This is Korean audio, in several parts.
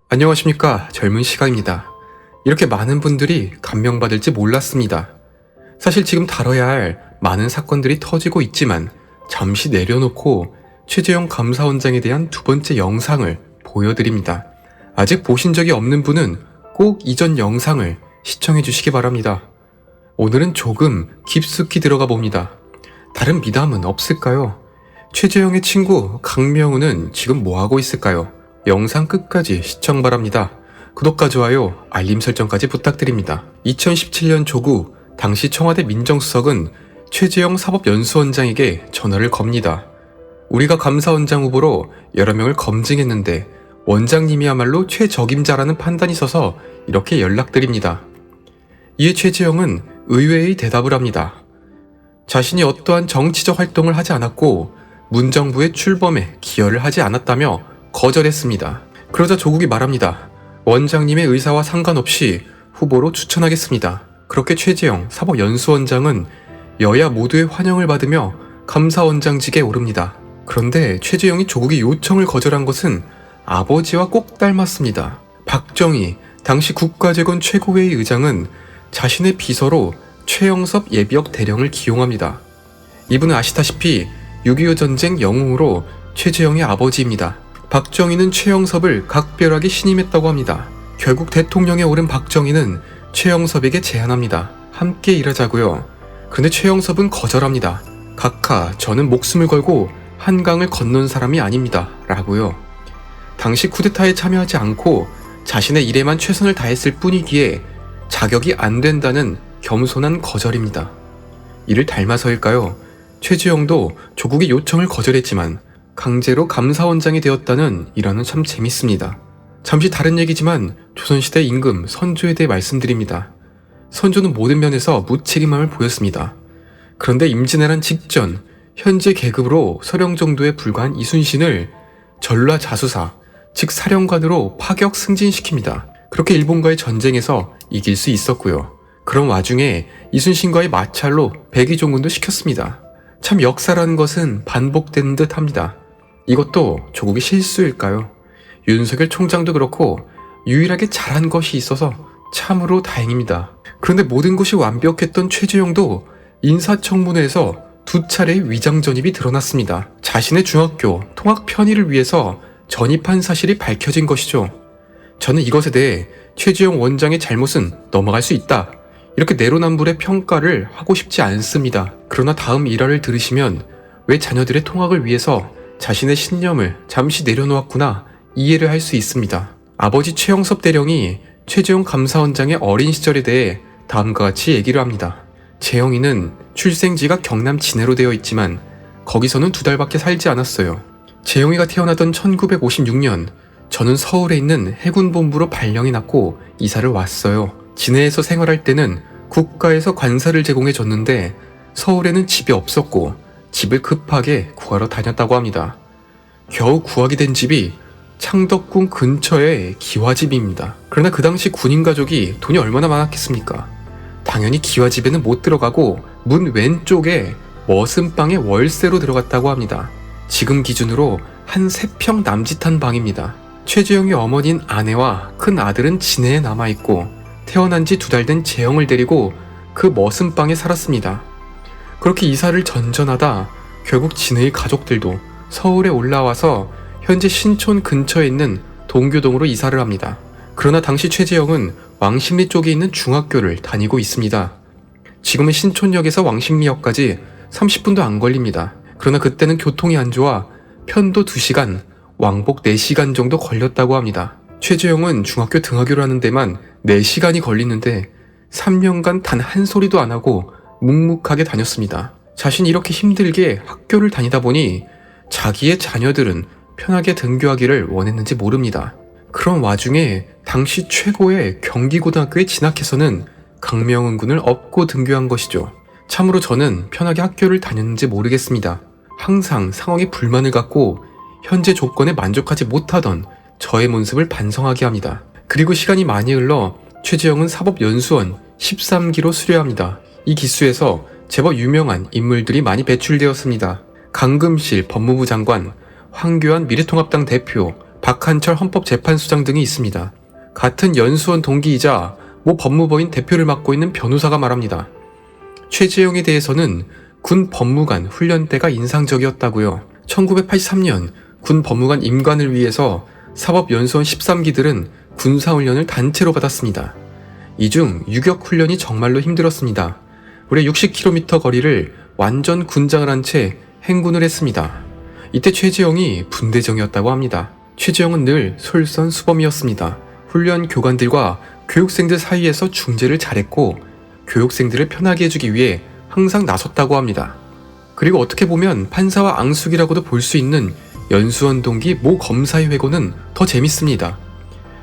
안녕하십니까. 젊은 시각입니다. 이렇게 많은 분들이 감명받을지 몰랐습니다. 사실 지금 다뤄야 할 많은 사건들이 터지고 있지만 잠시 내려놓고 최재형 감사원장에 대한 두 번째 영상을 보여드립니다. 아직 보신 적이 없는 분은 꼭 이전 영상을 시청해 주시기 바랍니다. 오늘은 조금 깊숙이 들어가 봅니다. 다른 미담은 없을까요? 최재형의 친구 강명우는 지금 뭐하고 있을까요? 영상 끝까지 시청 바랍니다. 구독과 좋아요, 알림 설정까지 부탁드립니다. 2017년 조구 당시 청와대 민정수석은 최재형 사법연수원장에게 전화를 겁니다. 우리가 감사원장 후보로 여러 명을 검증했는데 원장님이야말로 최적임자라는 판단이 서서 이렇게 연락드립니다. 이에 최재형은 의외의 대답을 합니다. 자신이 어떠한 정치적 활동을 하지 않았고 문정부의 출범에 기여를 하지 않았다며 거절했습니다. 그러자 조국이 말합니다. 원장님의 의사와 상관없이 후보로 추천하겠습니다. 그렇게 최재형 사법연수원장은 여야 모두의 환영을 받으며 감사원장직에 오릅니다. 그런데 최재형이 조국의 요청을 거절한 것은 아버지와 꼭 닮았습니다. 박정희 당시 국가재건 최고회의 의장은 자신의 비서로 최영섭 예비역 대령을 기용합니다. 이분은 아시다시피 6.25 전쟁 영웅으로 최재형의 아버지입니다. 박정희는 최영섭을 각별하게 신임했다고 합니다. 결국 대통령에 오른 박정희는 최영섭에게 제안합니다. 함께 일하자고요. 그런데 최영섭은 거절합니다. 각하, 저는 목숨을 걸고 한강을 건넌 사람이 아닙니다. 라고요. 당시 쿠데타에 참여하지 않고 자신의 일에만 최선을 다했을 뿐이기에 자격이 안 된다는 겸손한 거절입니다. 이를 닮아서일까요? 최재형도 조국의 요청을 거절했지만 강제로 감사원장이 되었다는 일화는 참 재밌습니다. 잠시 다른 얘기지만 조선시대 임금 선조에 대해 말씀드립니다. 선조는 모든 면에서 무책임함을 보였습니다. 그런데 임진왜란 직전 현재 계급으로 서령 정도에 불과한 이순신을 전라자수사, 즉 사령관으로 파격 승진시킵니다. 그렇게 일본과의 전쟁에서 이길 수 있었고요. 그런 와중에 이순신과의 마찰로 백의종군도 시켰습니다. 참 역사라는 것은 반복되는 듯 합니다. 이것도 조국의 실수일까요? 윤석열 총장도 그렇고 유일하게 잘한 것이 있어서 참으로 다행입니다. 그런데 모든 것이 완벽했던 최재형도 인사청문회에서 두 차례의 위장 전입이 드러났습니다. 자신의 중학교 통학 편의를 위해서 전입한 사실이 밝혀진 것이죠. 저는 이것에 대해 최재형 원장의 잘못은 넘어갈 수 있다. 이렇게 내로남불의 평가를 하고 싶지 않습니다. 그러나 다음 일화를 들으시면 왜 자녀들의 통학을 위해서 자신의 신념을 잠시 내려놓았구나 이해를 할 수 있습니다. 아버지 최영섭 대령이 최재형 감사원장의 어린 시절에 대해 다음과 같이 얘기를 합니다. 재영이는 출생지가 경남 진해로 되어 있지만 거기서는 2달밖에 살지 않았어요. 재영이가 태어나던 1956년 저는 서울에 있는 해군본부로 발령이 났고 이사를 왔어요. 진해에서 생활할 때는 국가에서 관사를 제공해 줬는데 서울에는 집이 없었고 집을 급하게 구하러 다녔다고 합니다. 겨우 구하게 된 집이 창덕궁 근처의 기와집입니다. 그러나 그 당시 군인 가족이 돈이 얼마나 많았겠습니까? 당연히 기와집에는 못 들어가고 문 왼쪽에 머슴방에 월세로 들어갔다고 합니다. 지금 기준으로 한 3평 남짓한 방입니다. 최재형의 어머니인 아내와 큰 아들은 진해에 남아있고 태어난 지 2달 된 재영을 데리고 그 머슴방에 살았습니다. 그렇게 이사를 전전하다 결국 진해의 가족들도 서울에 올라와서 현재 신촌 근처에 있는 동교동으로 이사를 합니다. 그러나 당시 최재형은 왕십리 쪽에 있는 중학교를 다니고 있습니다. 지금은 신촌역에서 왕십리역까지 30분도 안 걸립니다. 그러나 그때는 교통이 안 좋아 편도 2시간, 왕복 4시간 정도 걸렸다고 합니다. 최재형은 중학교 등하교를 하는 데만 4시간이 걸리는데 3년간 단 한 소리도 안 하고 묵묵하게 다녔습니다. 자신이 이렇게 힘들게 학교를 다니다 보니 자기의 자녀들은 편하게 등교하기를 원했는지 모릅니다. 그런 와중에 당시 최고의 경기고등학교에 진학해서는 강명훈 군을 업고 등교한 것이죠. 참으로 저는 편하게 학교를 다녔는지 모르겠습니다. 항상 상황에 불만을 갖고 현재 조건에 만족하지 못하던 저의 모습을 반성하게 합니다. 그리고 시간이 많이 흘러 최재형은 사법연수원 13기로 수료합니다. 이 기수에서 제법 유명한 인물들이 많이 배출되었습니다. 강금실 법무부 장관, 황교안 미래통합당 대표, 박한철 헌법재판소장 등이 있습니다. 같은 연수원 동기이자 모 법무법인 대표를 맡고 있는 변호사가 말합니다. 최재형에 대해서는 군 법무관 훈련 때가 인상적이었다고요. 1983년 군 법무관 임관을 위해서 사법연수원 13기들은 군사훈련을 단체로 받았습니다. 이 중 유격훈련이 정말로 힘들었습니다. 무려 60km 거리를 완전 군장을 한 채 행군을 했습니다. 이때 최재형이 분대장이었다고 합니다. 최재형은 늘 솔선수범이었습니다. 훈련 교관들과 교육생들 사이에서 중재를 잘했고 교육생들을 편하게 해주기 위해 항상 나섰다고 합니다. 그리고 어떻게 보면 판사와 앙숙이라고도 볼 수 있는 연수원 동기 모 검사의 회고는 더 재밌습니다.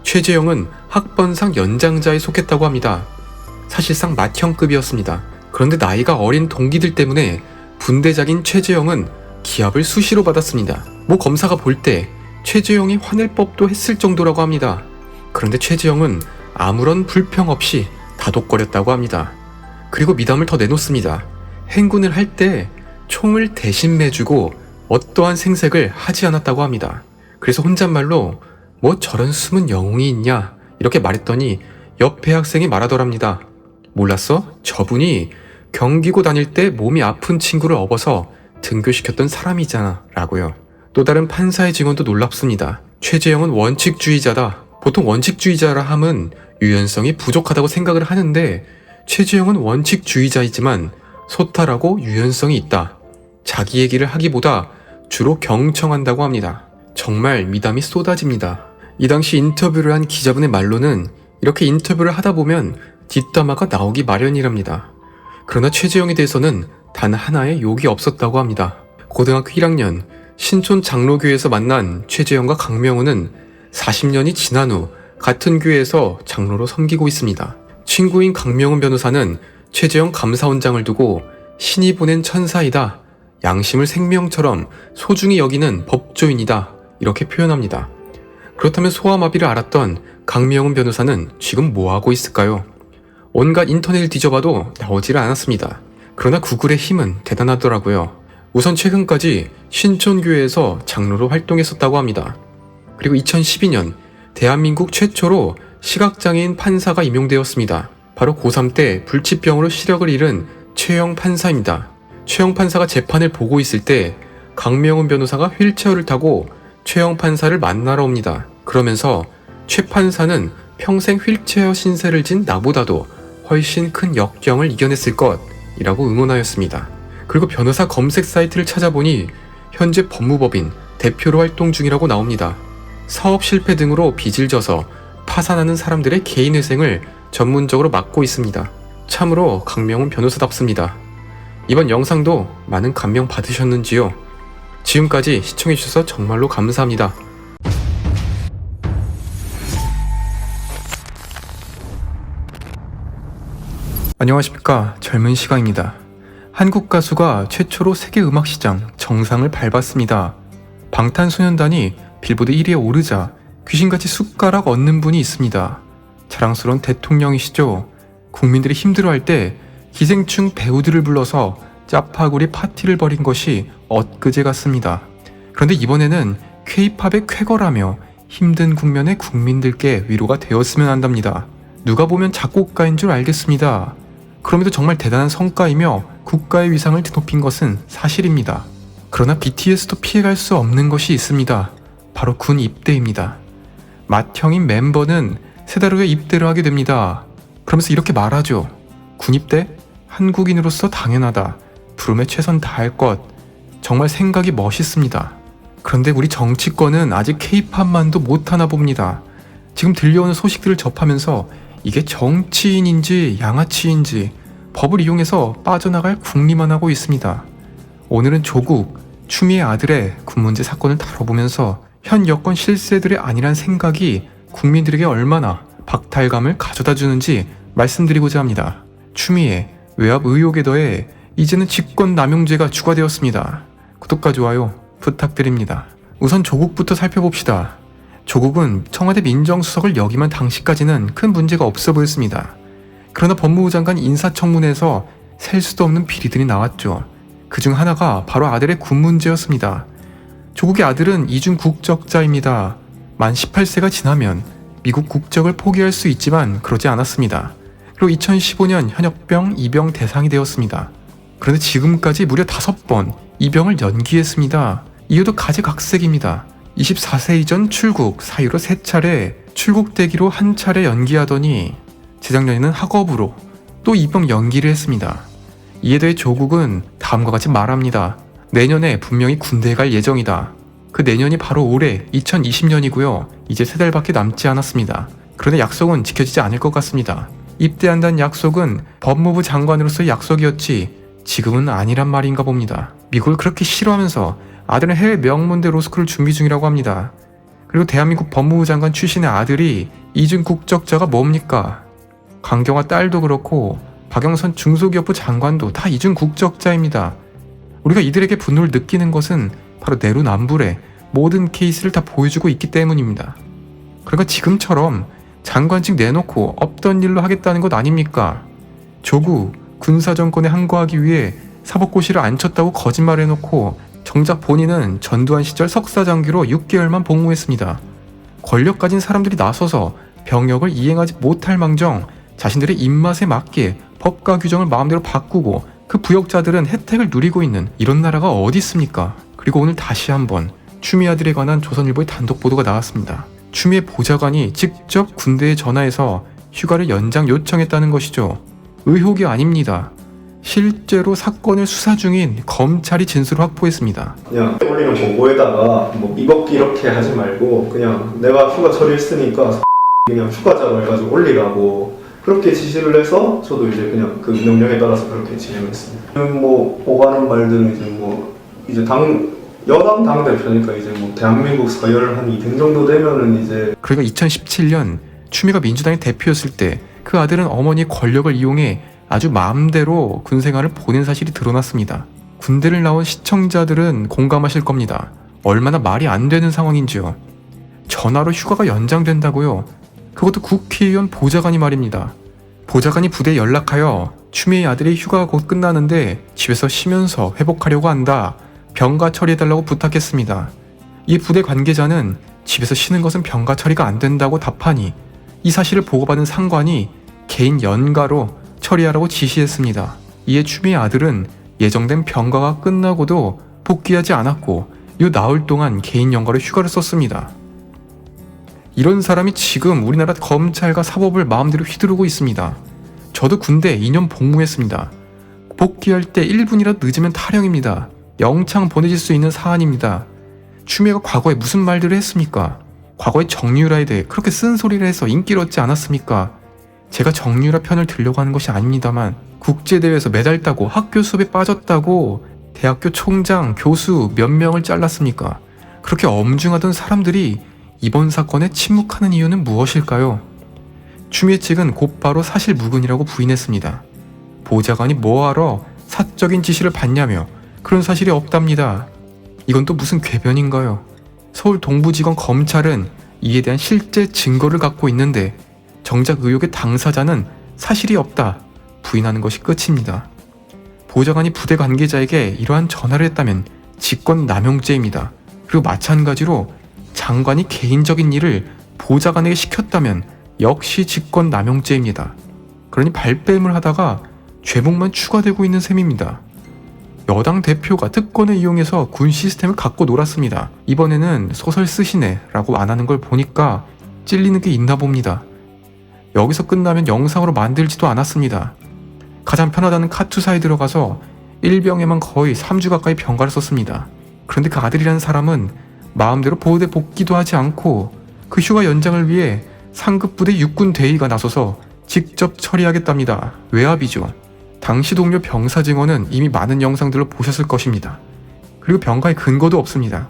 최재형은 학번상 연장자에 속했다고 합니다. 사실상 맏형급이었습니다. 그런데 나이가 어린 동기들 때문에 분대장인 최재형은 기합을 수시로 받았습니다. 모 검사가 볼 때 최재형이 화낼 법도 했을 정도라고 합니다. 그런데 최재형은 아무런 불평 없이 다독거렸다고 합니다. 그리고 미담을 더 내놓습니다. 행군을 할 때 총을 대신 매주고 어떠한 생색을 하지 않았다고 합니다. 그래서 혼잣말로 뭐 저런 숨은 영웅이 있냐 이렇게 말했더니 옆에 학생이 말하더랍니다. 몰랐어? 저분이 경기고 다닐 때 몸이 아픈 친구를 업어서 등교시켰던 사람이잖아 라고요. 또 다른 판사의 증언도 놀랍습니다. 최재형은 원칙주의자다. 보통 원칙주의자라 함은 유연성이 부족하다고 생각을 하는데 최재형은 원칙주의자이지만 소탈하고 유연성이 있다. 자기 얘기를 하기보다 주로 경청한다고 합니다. 정말 미담이 쏟아집니다. 이 당시 인터뷰를 한 기자분의 말로는 이렇게 인터뷰를 하다 보면 뒷담화가 나오기 마련이랍니다. 그러나 최재형에 대해서는 단 하나의 욕이 없었다고 합니다. 고등학교 1학년 신촌 장로교에서 만난 최재형과 강명훈은 40년이 지난 후 같은 교회에서 장로로 섬기고 있습니다. 친구인 강명훈 변호사는 최재형 감사원장을 두고 신이 보낸 천사이다. 양심을 생명처럼 소중히 여기는 법조인이다. 이렇게 표현합니다. 그렇다면 소아마비를 앓았던 강명훈 변호사는 지금 뭐하고 있을까요? 온갖 인터넷을 뒤져봐도 나오질 않았습니다. 그러나 구글의 힘은 대단하더라고요. 우선 최근까지 신촌교회에서 장로로 활동했었다고 합니다. 그리고 2012년 대한민국 최초로 시각장애인 판사가 임용되었습니다. 바로 고3 때 불치병으로 시력을 잃은 최영 판사입니다. 최영 판사가 재판을 보고 있을 때 강명훈 변호사가 휠체어를 타고 최영 판사를 만나러 옵니다. 그러면서 최 판사는 평생 휠체어 신세를 진 나보다도 훨씬 큰 역경을 이겨냈을 것이라고 응원하였습니다. 그리고 변호사 검색 사이트를 찾아보니 현재 법무법인 대표로 활동 중이라고 나옵니다. 사업 실패 등으로 빚을 져서 파산하는 사람들의 개인회생을 전문적으로 맡고 있습니다. 참으로 강명훈 변호사답습니다. 이번 영상도 많은 감명 받으셨는지요? 지금까지 시청해주셔서 정말로 감사합니다. 안녕하십니까, 젊은 시각입니다. 한국 가수가 최초로 세계 음악시장 정상을 밟았습니다. 방탄소년단이 빌보드 1위에 오르자 귀신같이 숟가락 얹는 분이 있습니다. 자랑스러운 대통령이시죠. 국민들이 힘들어할 때 기생충 배우들을 불러서 짜파구리 파티를 벌인 것이 엊그제 같습니다. 그런데 이번에는 K-팝의 쾌거라며 힘든 국면에 국민들께 위로가 되었으면 한답니다. 누가 보면 작곡가인 줄 알겠습니다. 그럼에도 정말 대단한 성과이며 국가의 위상을 드높인 것은 사실입니다. 그러나 BTS도 피해갈 수 없는 것이 있습니다. 바로 군 입대입니다. 맏형인 멤버는 세 달 후에 입대를 하게 됩니다. 그러면서 이렇게 말하죠. 군 입대? 한국인으로서 당연하다. 부름에 최선 다할 것. 정말 생각이 멋있습니다. 그런데 우리 정치권은 아직 K-팝만도 못하나 봅니다. 지금 들려오는 소식들을 접하면서 이게 정치인인지 양아치인지 법을 이용해서 빠져나갈 궁리만 하고 있습니다. 오늘은 조국, 추미애 아들의 군 문제 사건을 다뤄보면서 현 여권 실세들의 아니란 생각이 국민들에게 얼마나 박탈감을 가져다 주는지 말씀드리고자 합니다. 추미애, 외압 의혹에 더해 이제는 직권남용죄가 추가되었습니다. 구독과 좋아요 부탁드립니다. 우선 조국부터 살펴봅시다. 조국은 청와대 민정수석을 역임한 당시까지는 큰 문제가 없어 보였습니다. 그러나 법무부 장관 인사청문회에서 셀 수도 없는 비리들이 나왔죠. 그중 하나가 바로 아들의 군 문제였습니다. 조국의 아들은 이중 국적자입니다. 만 18세가 지나면 미국 국적을 포기할 수 있지만 그러지 않았습니다. 그리고 2015년 현역병 입영 대상이 되었습니다. 그런데 지금까지 무려 5번 입영을 연기했습니다. 이유도 가지각색입니다. 24세 이전 출국 사유로 3차례, 출국 대기로 1차례 연기하더니 재작년에는 학업으로 또 입영 연기를 했습니다. 이에 대해 조국은 다음과 같이 말합니다. 내년에 분명히 군대에 갈 예정이다. 그 내년이 바로 올해 2020년이고요. 이제 3달밖에 남지 않았습니다. 그런데 약속은 지켜지지 않을 것 같습니다. 입대한다는 약속은 법무부 장관으로서의 약속이었지 지금은 아니란 말인가 봅니다. 미국을 그렇게 싫어하면서 아들은 해외 명문대 로스쿨을 준비 중이라고 합니다. 그리고 대한민국 법무부 장관 출신의 아들이 이중 국적자가 뭡니까? 강경화 딸도 그렇고 박영선 중소기업부 장관도 다 이중 국적자입니다. 우리가 이들에게 분노를 느끼는 것은 바로 내로남불의 모든 케이스를 다 보여주고 있기 때문입니다. 그러니까 지금처럼 장관직 내놓고 없던 일로 하겠다는 것 아닙니까? 조국 군사정권에 항거하기 위해 사법고시를 안 쳤다고 거짓말해놓고 정작 본인은 전두환 시절 석사장교로 6개월만 복무했습니다. 권력 가진 사람들이 나서서 병역을 이행하지 못할 망정 자신들의 입맛에 맞게 법과 규정을 마음대로 바꾸고 그 부역자들은 혜택을 누리고 있는 이런 나라가 어디 있습니까? 그리고 오늘 다시 한번 추미애 아들에 관한 조선일보의 단독 보도가 나왔습니다. 추미애 보좌관이 직접 군대에 전화해서 휴가를 연장 요청했다는 것이죠. 의혹이 아닙니다. 실제로 사건을 수사 중인 검찰이 진술을 확보했습니다. 그냥 올리는 보고에다가 뭐 이벅기 이렇게 하지 말고 그냥 내가 휴가 처리했으니까 그냥 휴가자로 해가지고 올리라고 그렇게 지시를 해서 저도 이제 그냥 그 명령에 따라서 그렇게 진행했습니다. 뭐 오가는 말들은 이제 여당 당대표니까 이제 대한민국 서열 한 2등 정도 되면은 이제 그러니까 2017년 추미애가 민주당의 대표였을 때 그 아들은 어머니의 권력을 이용해 아주 마음대로 군생활을 보낸 사실이 드러났습니다. 군대를 나온 시청자들은 공감하실 겁니다. 얼마나 말이 안 되는 상황인지요. 전화로 휴가가 연장된다고요? 그것도 국회의원 보좌관이 말입니다. 보좌관이 부대에 연락하여 추미애 아들의 휴가가 곧 끝나는데 집에서 쉬면서 회복하려고 한다. 병가 처리해달라고 부탁했습니다. 이 부대 관계자는 집에서 쉬는 것은 병가 처리가 안 된다고 답하니 이 사실을 보고받은 상관이 개인 연가로 처리하라고 지시했습니다. 이에 추미애 아들은 예정된 병가가 끝나고도 복귀하지 않았고 이 나흘 동안 개인 연가로 휴가를 썼습니다. 이런 사람이 지금 우리나라 검찰과 사법을 마음대로 휘두르고 있습니다. 저도 군대 2년 복무했습니다. 복귀할 때 1분이라도 늦으면 탈영입니다. 영창 보내질 수 있는 사안입니다. 추미애가 과거에 무슨 말들을 했습니까? 과거에 정유라에 대해 그렇게 쓴소리를 해서 인기를 얻지 않았습니까? 제가 정유라 편을 들려고 하는 것이 아닙니다만 국제대회에서 메달 따고 학교 수업에 빠졌다고 대학교 총장, 교수 몇 명을 잘랐습니까? 그렇게 엄중하던 사람들이 이번 사건에 침묵하는 이유는 무엇일까요? 추미애 측은 곧바로 사실무근이라고 부인했습니다. 보좌관이 뭐하러 사적인 지시를 받냐며 그런 사실이 없답니다. 이건 또 무슨 궤변인가요? 서울 동부지검 검찰은 이에 대한 실제 증거를 갖고 있는데 정작 의혹의 당사자는 사실이 없다 부인하는 것이 끝입니다. 보좌관이 부대 관계자에게 이러한 전화를 했다면 직권남용죄입니다. 그리고 마찬가지로 장관이 개인적인 일을 보좌관에게 시켰다면 역시 직권남용죄입니다. 그러니 발뺌을 하다가 죄목만 추가되고 있는 셈입니다. 여당 대표가 특권을 이용해서 군 시스템을 갖고 놀았습니다. 이번에는 소설 쓰시네 라고 안 하는 걸 보니까 찔리는 게 있나 봅니다. 여기서 끝나면 영상으로 만들지도 않았습니다. 가장 편하다는 카투사에 들어가서 일병에만 거의 3주 가까이 병가를 썼습니다. 그런데 그 아들이라는 사람은 마음대로 보호대 복귀도 하지 않고 그 휴가 연장을 위해 상급부대 육군 대위가 나서서 직접 처리하겠답니다. 외압이죠. 당시 동료 병사 증언은 이미 많은 영상들로 보셨을 것입니다. 그리고 병가에 근거도 없습니다.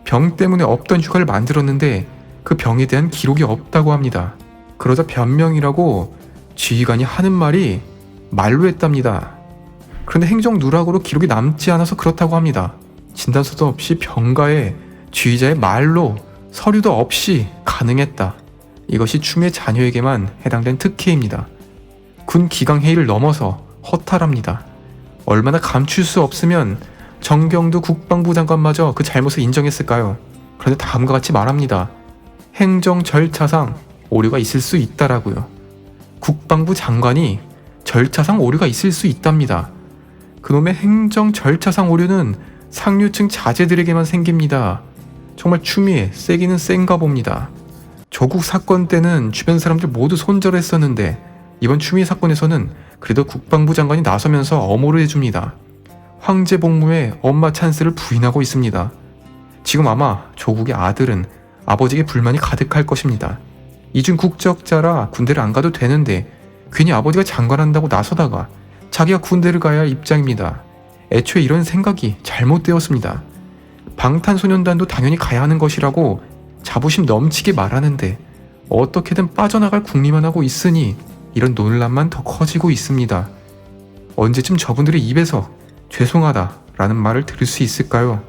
병 때문에 없던 휴가를 만들었는데 그 병에 대한 기록이 없다고 합니다. 그러자 변명이라고 지휘관이 하는 말이 말로 했답니다. 그런데 행정 누락으로 기록이 남지 않아서 그렇다고 합니다. 진단서도 없이 병가에 지휘자의 말로 서류도 없이 가능했다. 이것이 추미애 자녀에게만 해당된 특혜입니다. 군 기강회의를 넘어서 허탈합니다. 얼마나 감출 수 없으면 정경두 국방부 장관마저 그 잘못을 인정했을까요? 그런데 다음과 같이 말합니다. 행정 절차상 오류가 있을 수 있다라고요. 국방부 장관이 절차상 오류가 있을 수 있답니다. 그놈의 행정 절차상 오류는 상류층 자제들에게만 생깁니다. 정말 추미애 세기는 센가 봅니다. 조국 사건 때는 주변 사람들 모두 손절했었는데 이번 추미애 사건에서는 그래도 국방부 장관이 나서면서 엄호를 해줍니다. 황제 복무에 엄마 찬스를 부인하고 있습니다. 지금 아마 조국의 아들은 아버지에게 불만이 가득할 것입니다. 이중 국적자라 군대를 안 가도 되는데 괜히 아버지가 장관한다고 나서다가 자기가 군대를 가야 할 입장입니다. 애초에 이런 생각이 잘못되었습니다. 방탄소년단도 당연히 가야 하는 것이라고 자부심 넘치게 말하는데 어떻게든 빠져나갈 궁리만 하고 있으니 이런 논란만 더 커지고 있습니다. 언제쯤 저분들의 입에서 죄송하다라는 말을 들을 수 있을까요?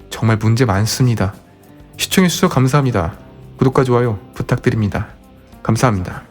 정말 문제 많습니다. 시청해주셔서 감사합니다. 구독과 좋아요 부탁드립니다. 감사합니다.